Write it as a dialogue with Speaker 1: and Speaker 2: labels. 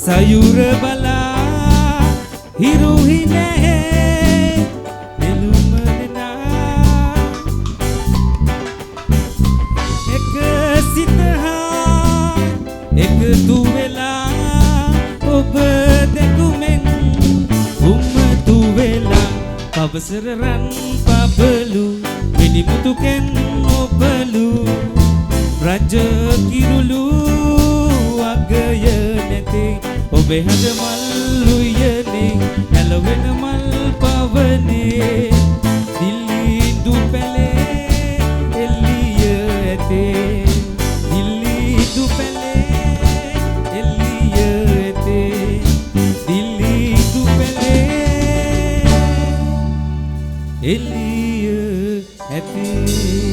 Speaker 1: සයුර බලා හිරුහි නැහැ නෙළුම නෙනා එක සිතහා එකතු වෙලා ඔබ දෙකුමෙන් උම්මතු වෙලා පවසර රන් පබලු මිනිමුතුකෙන් ඔබලු රජ කිරුළු අගය නැතේ ඔබේ හද මල් උයනේ හැලවෙන මල් පවනේ දිල්ලි දුපැලේ එල්ලිය ඇතේ දිල්ලි දුපැලේ එල්ලිය ඇතේ දිල්ලි දුපැලේ එල්ලිය ඇතේ